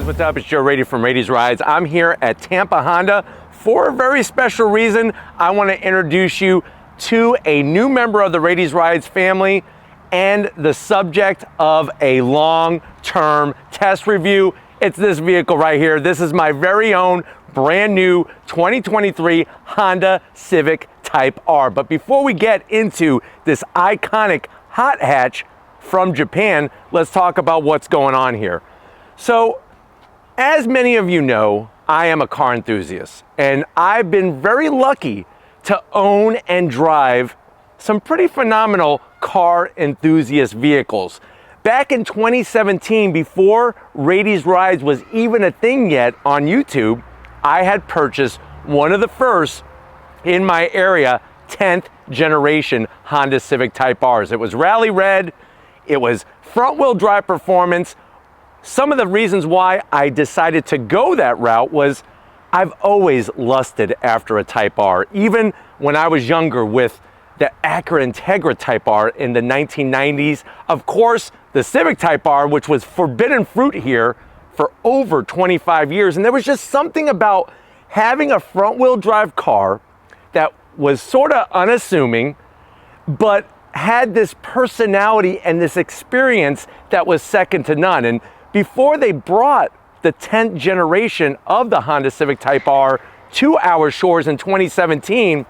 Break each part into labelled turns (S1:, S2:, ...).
S1: what's up? It's Joe Raiti from Raiti's Rides. I'm here at Tampa Honda for a very special reason. I want to introduce you to a new member of the Raiti's Rides family and the subject of a long-term test review. It's this vehicle right here. This is my very own brand new 2023 Honda Civic Type R. But before we get into this iconic hot hatch from Japan, let's talk about what's going on here. So, as many of you know, I am a car enthusiast, and I've been very lucky to own and drive some pretty phenomenal car enthusiast vehicles. Back in 2017, before Raiti's Rides was even a thing yet on YouTube, I had purchased one of the first in my area 10th generation Honda Civic Type Rs. It was rally red, it was front wheel drive performance. Some of the reasons why I decided to go that route was I've always lusted after a Type R. Even when I was younger with the Acura Integra Type R in the 1990s. Of course, the Civic Type R, which was forbidden fruit here for over 25 years. And there was just something about having a front wheel drive car that was sort of unassuming, but had this personality and this experience that was second to none. And before they brought the 10th generation of the Honda Civic Type R to our shores in 2017,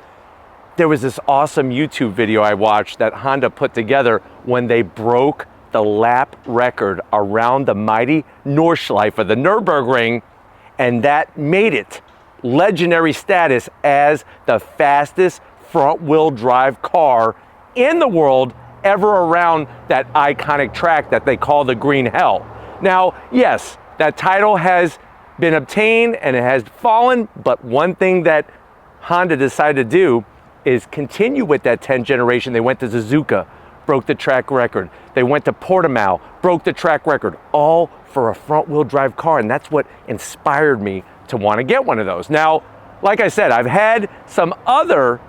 S1: there was this awesome YouTube video I watched that Honda put together when they broke the lap record around the mighty Nordschleife of the Nürburgring, and that made it legendary status as the fastest front-wheel drive car in the world ever around that iconic track that they call the Green Hell. Now, yes, that title has been obtained and it has fallen, but one thing that Honda decided to do is continue with that 10th generation. They went to Suzuka, broke the track record. They went to Portimao, broke the track record, all for a front-wheel drive car, and that's what inspired me to want to get one of those. Now, like I said, I've had some other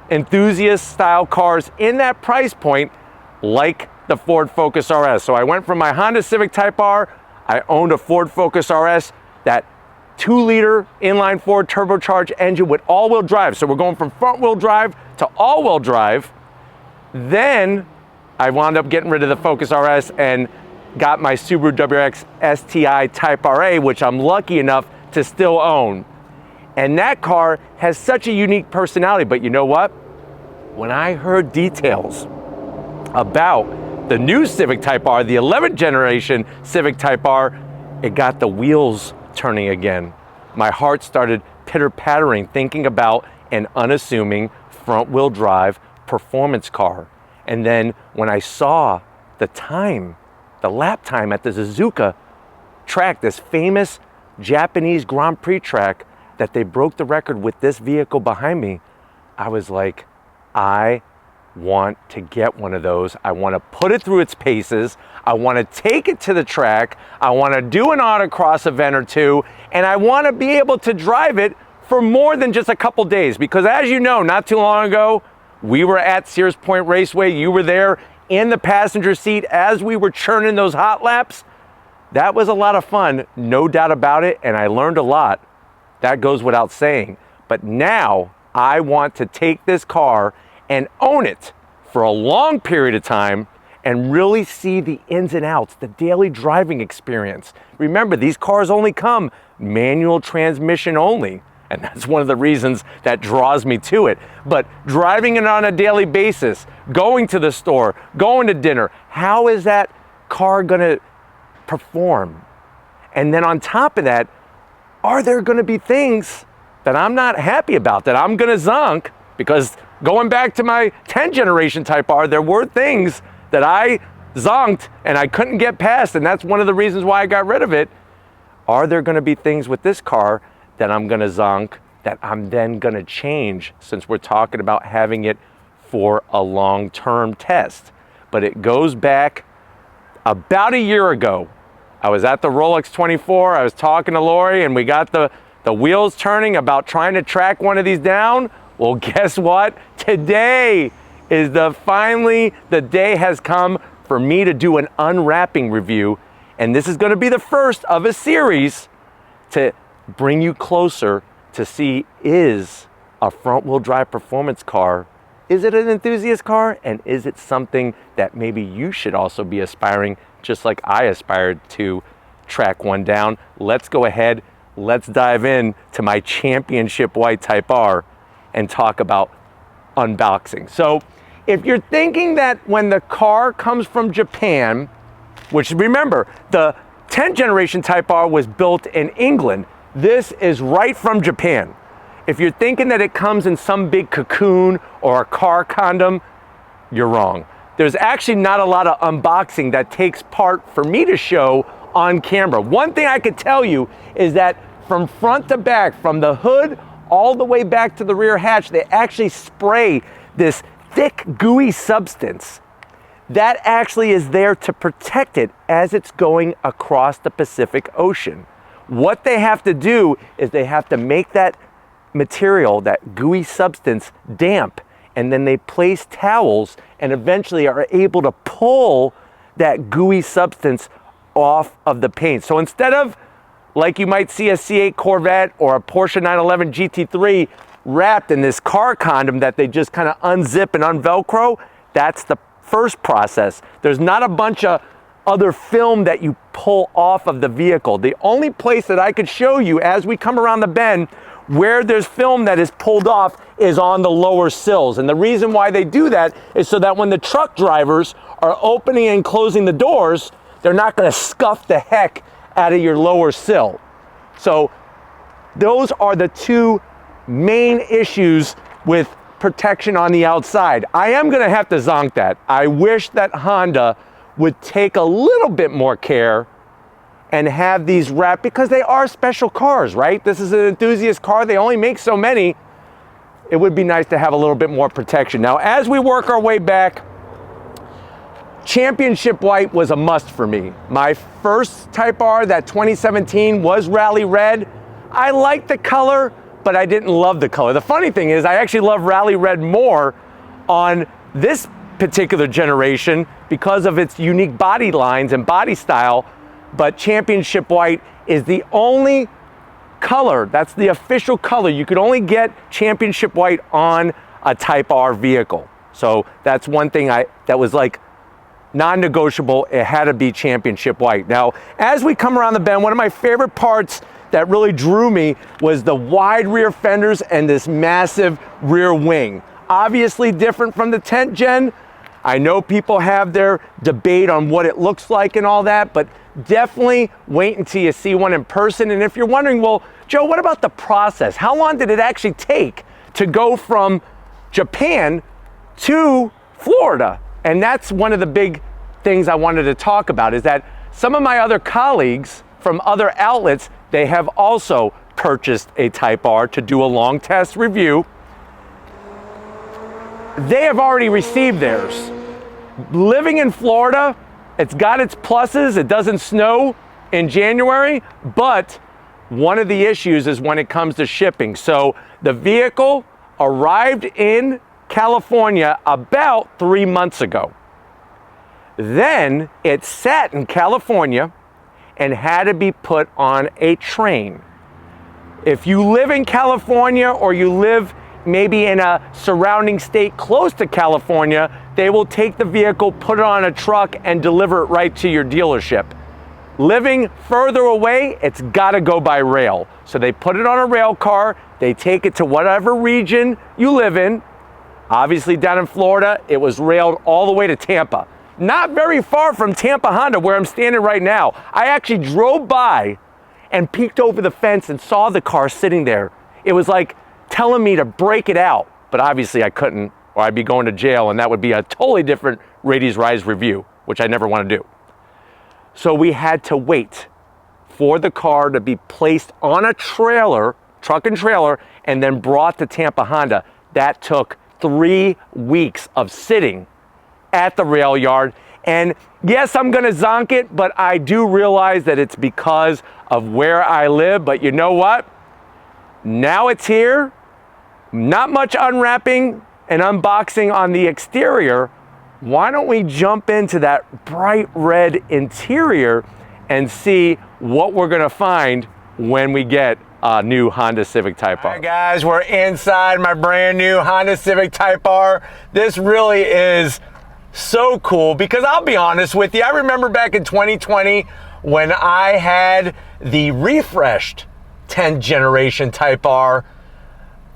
S1: enthusiast-style cars in that price point, like the Ford Focus RS. So I went from my Honda Civic Type R, I owned a Ford Focus RS, that 2-liter inline-4 turbocharged engine with all-wheel drive. So we're going from front-wheel drive to all-wheel drive. Then I wound up getting rid of the Focus RS and got my Subaru WRX STI Type RA, which I'm lucky enough to still own. And that car has such a unique personality, but you know what? When I heard details about the new Civic Type R, the 11th generation Civic Type R, it got the wheels turning again. My heart started pitter-pattering thinking about an unassuming front-wheel drive performance car. And then when I saw the time, the lap time at the Suzuka track, this famous Japanese Grand Prix track that they broke the record with this vehicle behind me, I was like, I want to get one of those. I want to put it through its paces. I want to take it to the track. I want to do an autocross event or two, and I want to be able to drive it for more than just a couple days. Because as you know, not too long ago, we were at Sears Point Raceway. You were there in the passenger seat as we were churning those hot laps. That was a lot of fun, no doubt about it, and I learned a lot. That goes without saying. But now I want to take this car and own it for a long period of time and really see the ins and outs, the daily driving experience. Remember, these cars only come manual transmission only, and that's one of the reasons that draws me to it. But driving it on a daily basis, going to the store, going to dinner, how is that car gonna perform? And then on top of that, are there gonna be things that I'm not happy about, that I'm gonna zonk? Because going back to my 10th generation Type R, there were things that I zonked and I couldn't get past, and that's one of the reasons why I got rid of it. Are there gonna be things with this car that I'm gonna zonk that I'm then gonna change, since we're talking about having it for a long-term test? But it goes back about a year ago. I was at the Rolex 24, I was talking to Lori, and we got the wheels turning about trying to track one of these down. Well, guess what? Today is finally the day has come for me to do an unwrapping review And this is going to be the first of a series to bring you closer to see, is a front-wheel drive performance car, is it an enthusiast car? And is it something that maybe you should also be aspiring, just like I aspired to track one down? Let's go ahead, let's dive in to my championship white Type R and talk about unboxing. So if you're thinking that when the car comes from Japan, which remember, the 10th generation Type R was built in England, this is right from Japan. If you're thinking that it comes in some big cocoon or a car condom, you're wrong. There's actually not a lot of unboxing that takes part for me to show on camera. One thing I could tell you is that from front to back, from the hood all the way back to the rear hatch, they actually spray this thick, gooey substance that actually is there to protect it as it's going across the Pacific Ocean. What they have to do is they have to make that material, that gooey substance, damp, and then they place towels and eventually are able to pull that gooey substance off of the paint. So instead of, like you might see a C8 Corvette or a Porsche 911 GT3 wrapped in this car condom that they just kind of unzip and unvelcro, that's the first process. There's not a bunch of other film that you pull off of the vehicle. The only place that I could show you as we come around the bend where there's film that is pulled off is on the lower sills. And the reason why they do that is so that when the truck drivers are opening and closing the doors, they're not going to scuff the heck out of your lower sill. So those are the two main issues with protection on the outside. I am going to have to zonk that. I wish that Honda would take a little bit more care and have these wrapped, because they are special cars, right? This is an enthusiast car. They only make so many. It would be nice to have a little bit more protection. Now, as we work our way back, championship white was a must for me. My first Type R, that 2017, was rally red. I liked the color, but I didn't love the color. The funny thing is, I actually love rally red more on this particular generation because of its unique body lines and body style. But championship white is the only color, that's the official color. You could only get championship white on a Type R vehicle. So that's one thing that was like non-negotiable. It had to be championship white. Now, as we come around the bend, one of my favorite parts that really drew me was the wide rear fenders and this massive rear wing. Obviously different from the 10th gen. I know people have their debate on what it looks like and all that, but definitely wait until you see one in person. And if you're wondering, well, Joe, what about the process? How long did it actually take to go from Japan to Florida? And that's one of the big things I wanted to talk about, is that some of my other colleagues from other outlets, they have also purchased a Type R to do a long test review. They have already received theirs. Living in Florida, it's got its pluses. It doesn't snow in January, but one of the issues is when it comes to shipping. So the vehicle arrived in California about 3 months ago. Then it sat in California and had to be put on a train. If you live in California or you live maybe in a surrounding state close to California, they will take the vehicle, put it on a truck, and deliver it right to your dealership. Living further away, it's got to go by rail. So they put it on a rail car, they take it to whatever region you live in. Obviously down in Florida, it was railed all the way to Tampa. Not very far from Tampa Honda, where I'm standing right now. I actually drove by and peeked over the fence and saw the car sitting there. It was like telling me to break it out, but obviously I couldn't, or I'd be going to jail, and that would be a totally different Raity's Rise review, which I never want to do. So we had to wait for the car to be placed on a trailer, truck and trailer, and then brought to Tampa Honda. That took 3 weeks of sitting at the rail yard. And yes, I'm going to zonk it, but I do realize that it's because of where I live. But you know what? Now it's here. Not much unwrapping and unboxing on the exterior. Why don't we jump into that bright red interior and see what we're gonna find when we get a new Honda Civic Type R. All right, guys, we're inside my brand new Honda Civic Type R. This really is so cool because I'll be honest with you, I remember back in 2020 when I had the refreshed 10th generation Type R,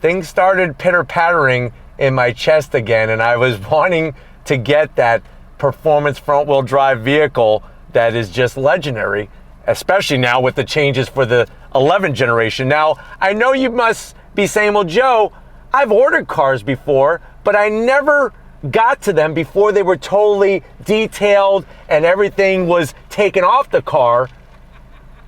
S1: things started pitter-pattering in my chest again, and I was wanting to get that performance front-wheel drive vehicle that is just legendary, especially now with the changes for the 11th generation. Now, I know you must be saying, well, Joe, I've ordered cars before, but I never got to them before they were totally detailed and everything was taken off the car.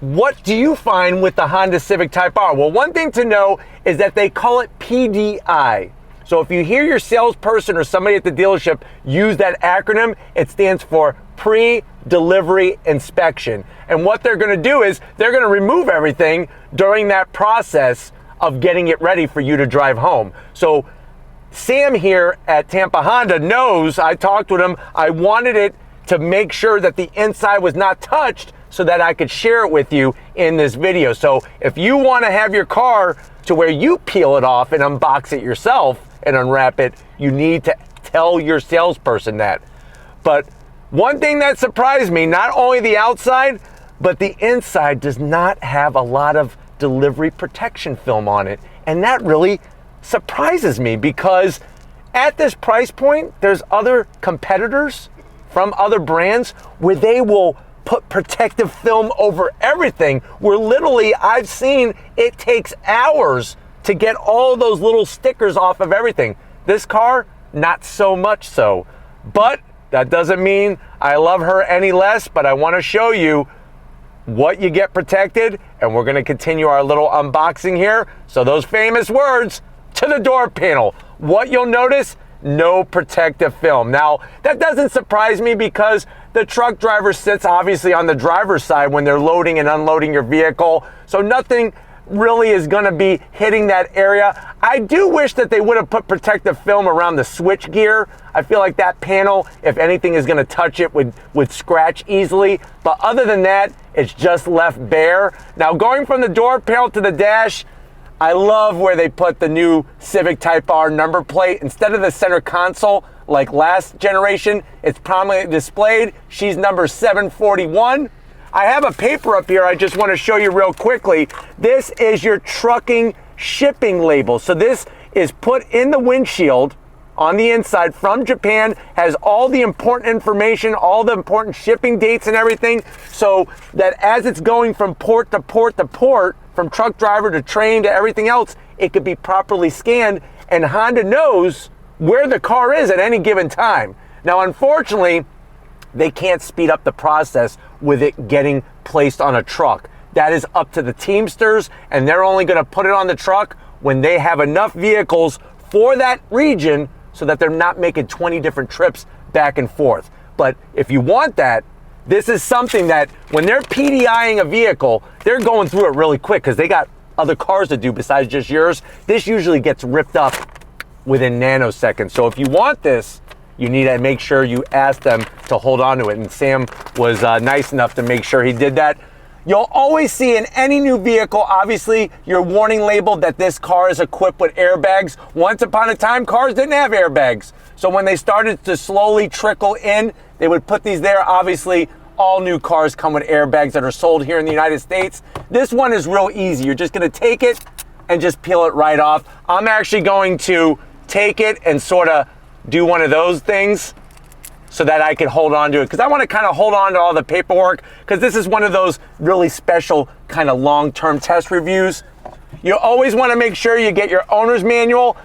S1: What do you find with the Honda Civic Type R? Well, one thing to know is that they call it PDI. So if you hear your salesperson or somebody at the dealership use that acronym, it stands for pre-delivery inspection. And what they're gonna do is they're gonna remove everything during that process of getting it ready for you to drive home. So Sam here at Tampa Honda knows, I talked with him, I wanted it to make sure that the inside was not touched so that I could share it with you in this video. So if you want to have your car to where you peel it off and unbox it yourself and unwrap it, you need to tell your salesperson that. But one thing that surprised me, not only the outside, but the inside does not have a lot of delivery protection film on it. And that really surprises me because at this price point, there's other competitors from other brands where they will put protective film over everything, where literally I've seen it takes hours to get all those little stickers off of everything. This car, not so much so. But that doesn't mean I love her any less, but I want to show you what you get protected, and we're going to continue our little unboxing here. So those famous words, to the door panel. What you'll notice, no protective film. Now, that doesn't surprise me because the truck driver sits obviously on the driver's side when they're loading and unloading your vehicle. So nothing really is gonna be hitting that area. I do wish that they would have put protective film around the switch gear. I feel like that panel, if anything is gonna touch it, would scratch easily. But other than that, it's just left bare. Now, going from the door panel to the dash, I love where they put the new Civic Type R number plate. Instead of the center console, like last generation, it's prominently displayed. She's number 741. I have a paper up here I just want to show you real quickly. This is your trucking shipping label. So this is put in the windshield on the inside from Japan, has all the important information, all the important shipping dates and everything, so that as it's going from port to port to port, from truck driver to train to everything else, it could be properly scanned, and Honda knows where the car is at any given time. Now, unfortunately, they can't speed up the process with it getting placed on a truck. That is up to the Teamsters, and they're only gonna put it on the truck when they have enough vehicles for that region so that they're not making 20 different trips back and forth. But if you want that, this is something that when they're PDIing a vehicle, they're going through it really quick because they got other cars to do besides just yours. This usually gets ripped up within nanoseconds. So if you want this, you need to make sure you ask them to hold on to it. And Sam was nice enough to make sure he did that. You'll always see in any new vehicle, obviously, your warning label that this car is equipped with airbags. Once upon a time, cars didn't have airbags. So when they started to slowly trickle in, they would put these there. Obviously, all new cars come with airbags that are sold here in the United States. This one is real easy. You're just gonna take it and just peel it right off. I'm actually going to take it and sort of do one of those things so that I can hold on to it, because I want to kind of hold on to all the paperwork, because this is one of those really special kind of long-term test reviews. You always want to make sure you get your owner's manual.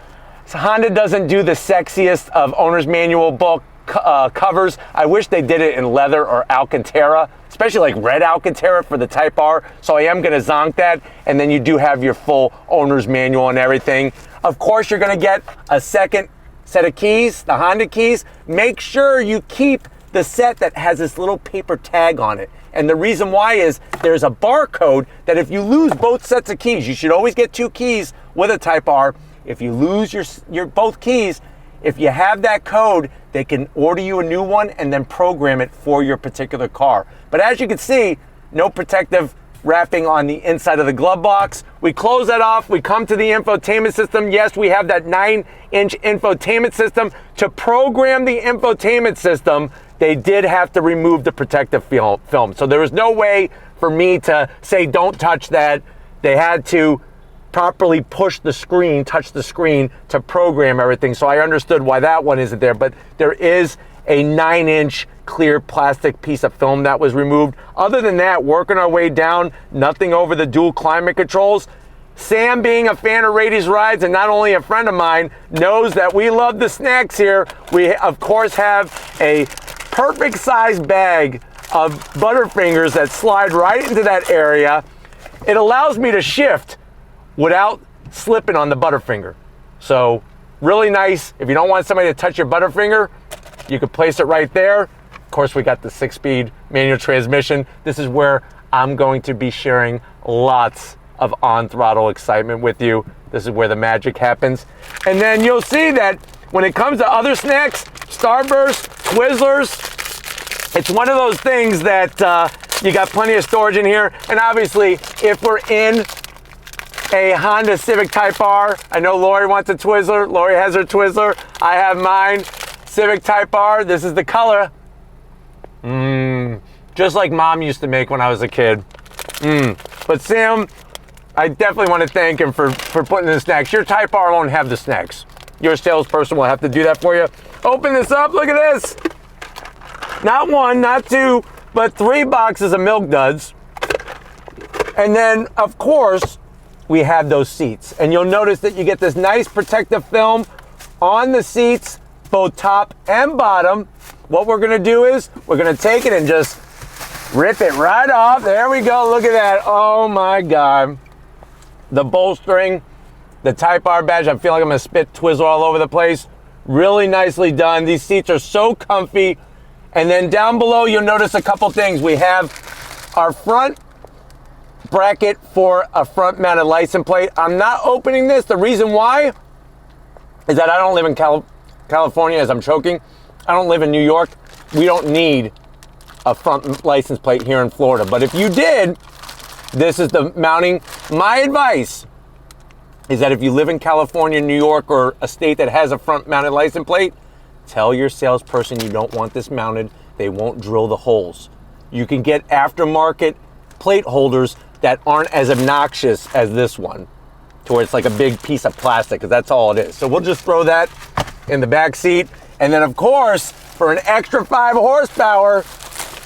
S1: So Honda doesn't do the sexiest of owner's manual book covers. I wish they did it in leather or Alcantara, especially like red Alcantara for the Type R. So I am going to zonk that, and then you do have your full owner's manual and everything. Of course, you're going to get a second set of keys, the Honda keys. Make sure you keep the set that has this little paper tag on it. And the reason why is there's a barcode that if you lose both sets of keys, you should always get 2 keys with a Type R. If you lose your both keys, if you have that code, they can order you a new one and then program it for your particular car. But as you can see, no protective wrapping on the inside of the glove box. We close that off. We come to the infotainment system. Yes, we have that 9-inch infotainment system. To program the infotainment system, they did have to remove the protective film. So there was no way for me to say, don't touch that. They had to properly push the screen, touch the screen to program everything. So I understood why that one isn't there, but there is a 9-inch clear plastic piece of film that was removed. Other than that, working our way down, nothing over the dual climate controls. Sam, being a fan of Raiti's Rides and not only a friend of mine, knows that we love the snacks here. We, of course, have a perfect size bag of Butterfingers that slide right into that area. It allows me to shift without slipping on the Butterfinger. So really nice. If you don't want somebody to touch your Butterfinger, you could place it right there. Of course, we got the 6-speed manual transmission. This is where I'm going to be sharing lots of on-throttle excitement with you. This is where the magic happens. And then you'll see that when it comes to other snacks, Starburst, Twizzlers, it's one of those things that you got plenty of storage in here. And obviously, if we're in a Honda Civic Type R, I know Lori wants a Twizzler. Lori has her Twizzler. I have mine. Civic Type R, this is the color. Just like Mom used to make when I was a kid. But Sam, I definitely want to thank him for putting in the snacks. Your Type R won't have the snacks. Your salesperson will have to do that for you. Open this up, look at this. Not one, not two, but 3 boxes of Milk Duds. And then, of course, we have those seats. And you'll notice that you get this nice protective film on the seats, both top and bottom. What we're gonna do is we're gonna take it and just rip it right off. There we go, look at that. Oh my God. The bolstering, the Type R badge, I feel like I'm gonna spit Twizzler all over the place. Really nicely done. These seats are so comfy. And then down below, you'll notice a couple things. We have our front bracket for a front mounted license plate. I'm not opening this. The reason why is that I don't live in California, as I'm choking. I don't live in New York. We don't need a front license plate here in Florida. But if you did, this is the mounting. My advice is that if you live in California, New York, or a state that has a front mounted license plate, tell your salesperson you don't want this mounted. They won't drill the holes. You can get aftermarket plate holders that aren't as obnoxious as this one, to where it's like a big piece of plastic, because that's all it is. So we'll just throw that in the back seat. And then of course, for an extra 5 horsepower,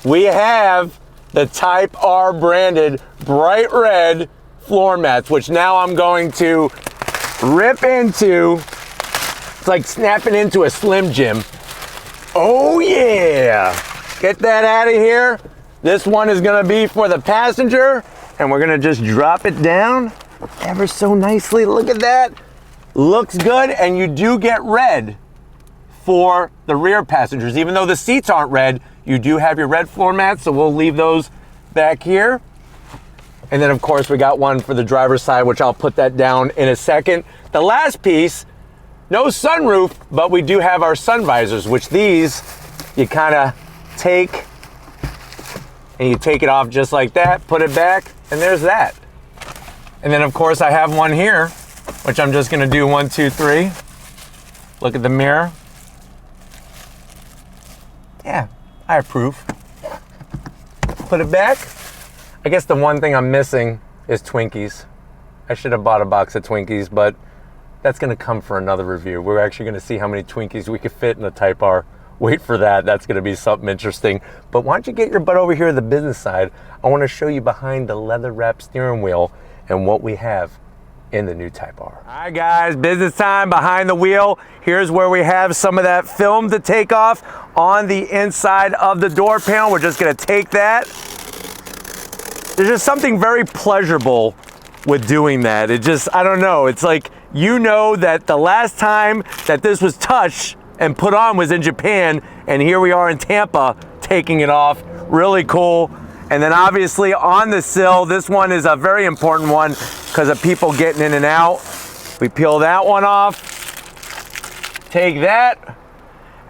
S1: we have the Type R branded bright red floor mats, which now I'm going to rip into. It's like snapping into a Slim Jim. Oh yeah, get that out of here. This one is gonna be for the passenger, and we're gonna just drop it down ever so nicely. Look at that, looks good. And you do get red for the rear passengers. Even though the seats aren't red, you do have your red floor mats, so we'll leave those back here. And then of course we got one for the driver's side, which I'll put that down in a second. The last piece, no sunroof, but we do have our sun visors, which these you kind of take, and you take it off just like that, put it back, and there's that. And then of course I have one here, which I'm just gonna do 1, 2, 3. Look at the mirror. Yeah, I approve. Put it back. I guess the one thing I'm missing is Twinkies. I should have bought a box of Twinkies, but that's gonna come for another review. We're actually gonna see how many Twinkies we could fit in a Type R. Wait for that, that's gonna be something interesting. But why don't you get your butt over here to the business side? I wanna show you behind the leather wrapped steering wheel and what we have in the new Type R. All right guys, business time behind the wheel. Here's where we have some of that film to take off on the inside of the door panel. We're just gonna take that. There's just something very pleasurable with doing that. It just, I don't know, it's like, you know that the last time that this was touched and put on was in Japan, and here we are in Tampa taking it off. Really cool. And then obviously on the sill, this one is a very important one because of people getting in and out. We peel that one off, take that,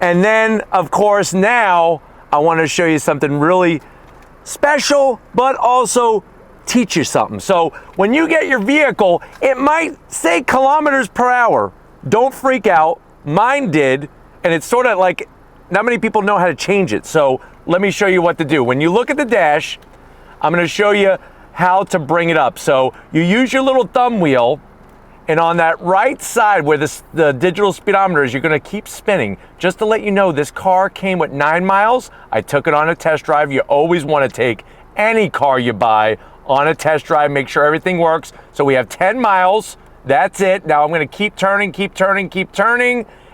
S1: and then of course now I want to show you something really special, but also teach you something. So when you get your vehicle, it might say kilometers per hour. Don't freak out. Mine did, and it's sort of like, not many people know how to change it. So let me show you what to do. When you look at the dash, I'm gonna show you how to bring it up. So you use your little thumb wheel, and on that right side where the digital speedometer is, you're gonna keep spinning. Just to let you know, this car came with 9 miles. I took it on a test drive. You always wanna take any car you buy on a test drive, make sure everything works. So we have 10 miles, that's it. Now I'm gonna keep turning,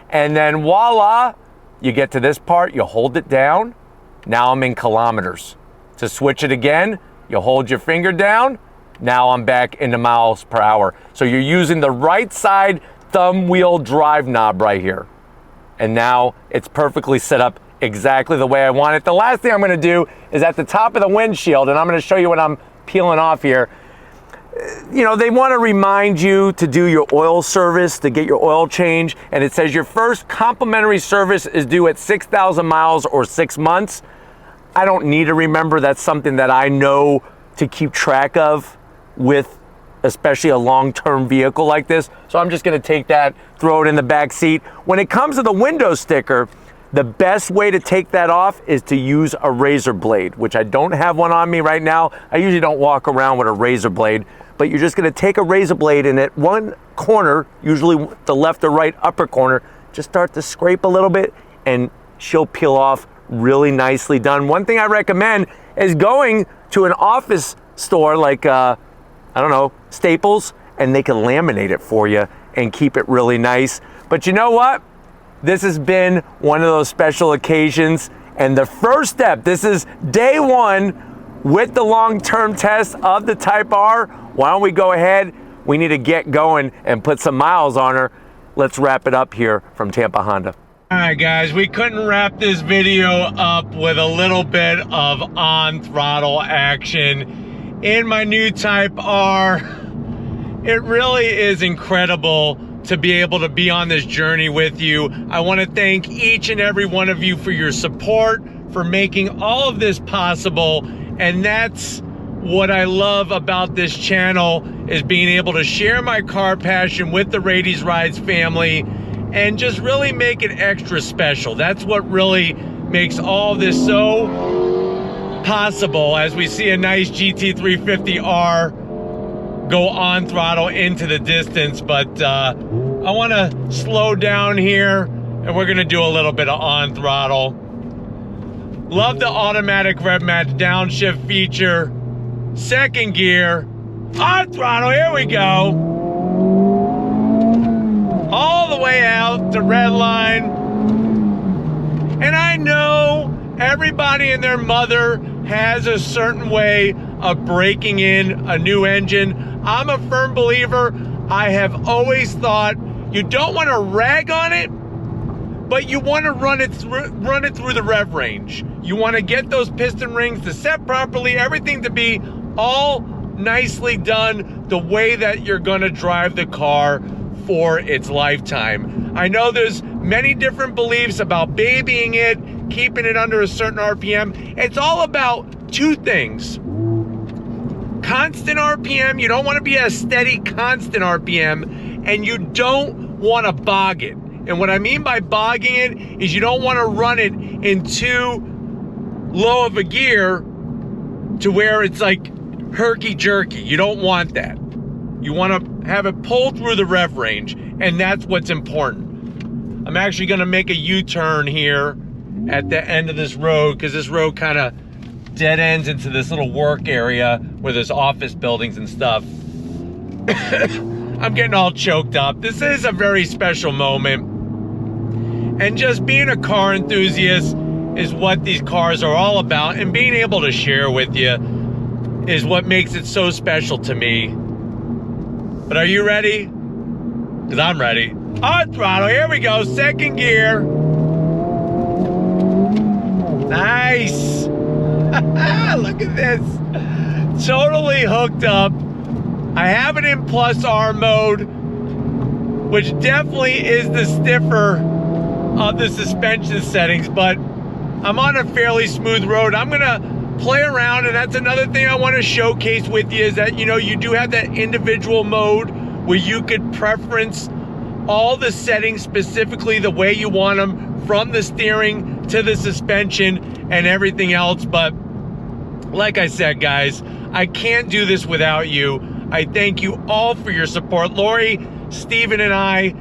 S1: and then voila, you get to this part, you hold it down. Now I'm in kilometers. To switch it again, you hold your finger down. Now I'm back into miles per hour. So you're using the right side thumb wheel drive knob right here. And now it's perfectly set up exactly the way I want it. The last thing I'm gonna do is at the top of the windshield, and I'm gonna show you what I'm peeling off here. You know, they wanna remind you to do your oil service, to get your oil change, and it says your first complimentary service is due at 6,000 miles or 6 months. I don't need to remember. That's something that I know to keep track of with especially a long-term vehicle like this. So I'm just gonna take that, throw it in the back seat. When it comes to the window sticker, the best way to take that off is to use a razor blade, which I don't have one on me right now. I usually don't walk around with a razor blade, but you're just gonna take a razor blade and at one corner, usually the left or right upper corner, just start to scrape a little bit and she'll peel off really nicely done. One thing I recommend is going to an office store like, I don't know, Staples, and they can laminate it for you and keep it really nice. But you know what? This has been one of those special occasions. And the first step, this is day one with the long-term test of the Type R. Why don't we go ahead? We need to get going and put some miles on her. Let's wrap it up here from Tampa Honda. All right, guys, we couldn't wrap this video up with a little bit of on-throttle action in my new Type R. It really is incredible to be able to be on this journey with you. I want to thank each and every one of you for your support, for making all of this possible. And that's what I love about this channel, is being able to share my car passion with the Raiti's Rides family and just really make it extra special. That's what really makes all this so possible, as we see a nice GT350R go on throttle into the distance. But I want to slow down here and we're going to do a little bit of on throttle. Love the automatic rev match downshift feature. Second gear, on throttle, here we go. All the way out to red line. And I know everybody and their mother has a certain way of breaking in a new engine. I'm a firm believer. I have always thought you don't want to rag on it, but you want to run it through the rev range. You want to get those piston rings to set properly, everything to be all nicely done the way that you're going to drive the car for its lifetime. I know there's many different beliefs about babying it, keeping it under a certain RPM. It's all about two things. Constant RPM, you don't want to be a steady constant RPM, and you don't want to bog it. And what I mean by bogging it is you don't want to run it in too low of a gear to where it's like herky-jerky. You don't want that. You want to have it pull through the rev range, and that's what's important. I'm actually going to make a U-turn here at the end of this road, because this road kind of dead ends into this little work area where there's office buildings and stuff. I'm getting all choked up. This is a very special moment. And just being a car enthusiast is what these cars are all about, and being able to share with you is what makes it so special to me. But are you ready? Because I'm ready. On throttle, here we go, second gear. Nice. Look at this. Totally hooked up. I have it in plus R mode, which definitely is the stiffer of the suspension settings, but I'm on a fairly smooth road. I'm gonna play around, and that's another thing I want to showcase with you is that, you know, you do have that individual mode where you could preference all the settings specifically the way you want them, from the steering to the suspension and everything else. But like I said, guys, I can't do this without you. I thank you all for your support. Lori, Steven, and I,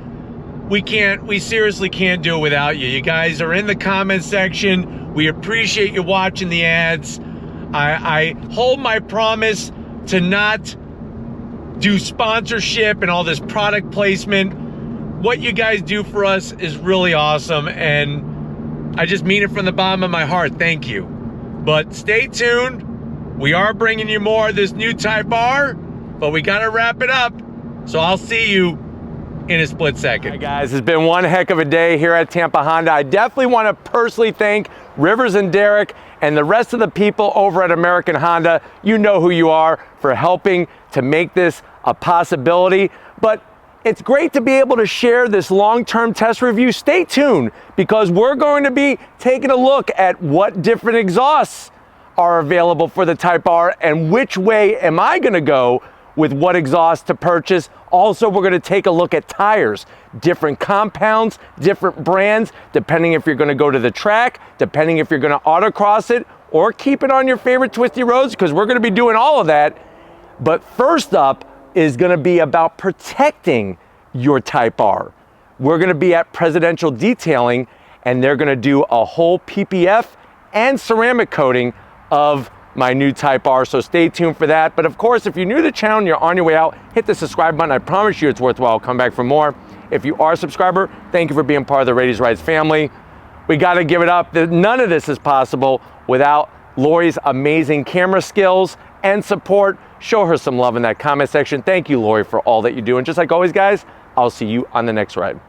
S1: we seriously can't do it without you. You guys are in the comment section. We appreciate you watching the ads. I hold my promise to not do sponsorship and all this product placement. What you guys do for us is really awesome, and I just mean it from the bottom of my heart. Thank you. But stay tuned. We are bringing you more of this new Type R, but we gotta wrap it up. So I'll see you in a split second. Hi guys, it's been one heck of a day here at Tampa Honda. I definitely want to personally thank Rivers and Derek and the rest of the people over at American Honda. You know who you are, for helping to make this a possibility. But it's great to be able to share this long-term test review. Stay tuned, because we're going to be taking a look at what different exhausts are available for the Type R and which way am I going to go with what exhaust to purchase. Also, we're going to take a look at tires, different compounds, different brands, depending if you're going to go to the track, depending if you're going to autocross it or keep it on your favorite twisty roads, because we're going to be doing all of that. But first up is going to be about protecting your Type R. We're going to be at Presidential Detailing, and they're going to do a whole PPF and ceramic coating of my new Type R, so stay tuned for that. But of course, if you're new to the channel and you're on your way out, hit the subscribe button. I promise you it's worthwhile. Come back for more. If you are a subscriber, thank you for being part of the Raiti's Rides family. We got to give it up. None of this is possible without Lori's amazing camera skills and support. Show her some love in that comment section. Thank you, Lori, for all that you do. And just like always, guys, I'll see you on the next ride.